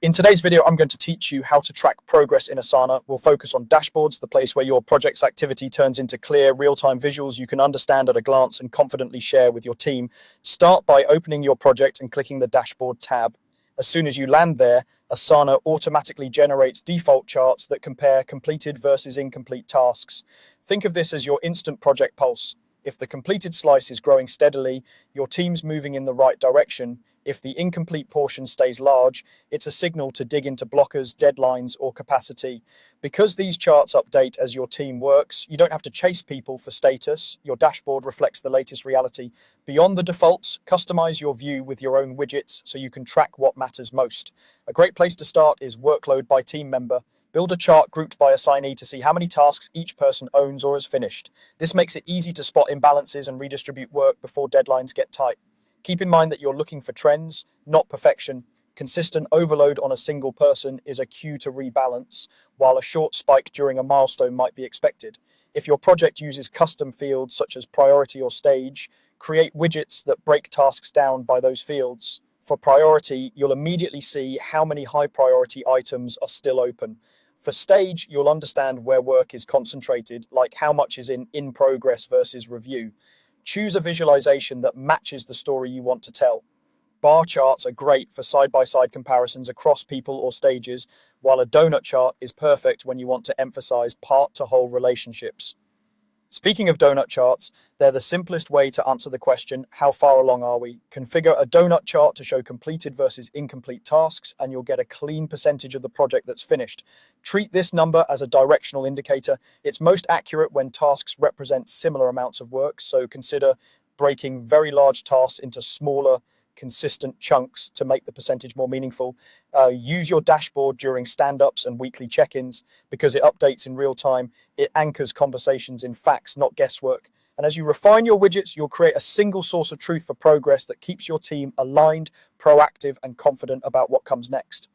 In today's video, I'm going to teach you how to track progress in Asana. We'll focus on dashboards, the place where your project's activity turns into clear, real-time visuals you can understand at a glance and confidently share with your team. Start by opening your project and clicking the Dashboard tab. As soon as you land there, Asana automatically generates default charts that compare completed versus incomplete tasks. Think of this as your instant project pulse. If the completed slice is growing steadily, your team's moving in the right direction. If the incomplete portion stays large, it's a signal to dig into blockers, deadlines, or capacity. Because these charts update as your team works, you don't have to chase people for status. Your dashboard reflects the latest reality. Beyond the defaults, customize your view with your own widgets so you can track what matters most. A great place to start is workload by team member. Build a chart grouped by assignee to see how many tasks each person owns or has finished. This makes it easy to spot imbalances and redistribute work before deadlines get tight. Keep in mind that you're looking for trends, not perfection. Consistent overload on a single person is a cue to rebalance, while a short spike during a milestone might be expected. If your project uses custom fields such as priority or stage, create widgets that break tasks down by those fields. For priority, you'll immediately see how many high priority items are still open. For stage, you'll understand where work is concentrated, like how much is in progress versus review. Choose a visualization that matches the story you want to tell. Bar charts are great for side-by-side comparisons across people or stages, while a donut chart is perfect when you want to emphasize part-to-whole relationships. Speaking of donut charts, they're the simplest way to answer the question, how far along are we? Configure a donut chart to show completed versus incomplete tasks, and you'll get a clean percentage of the project that's finished. Treat this number as a directional indicator. It's most accurate when tasks represent similar amounts of work, so consider breaking very large tasks into smaller, consistent chunks to make the percentage more meaningful. Use your dashboard during stand-ups and weekly check-ins because it updates in real time. It anchors conversations in facts, not guesswork. And as you refine your widgets, you'll create a single source of truth for progress that keeps your team aligned, proactive, and confident about what comes next.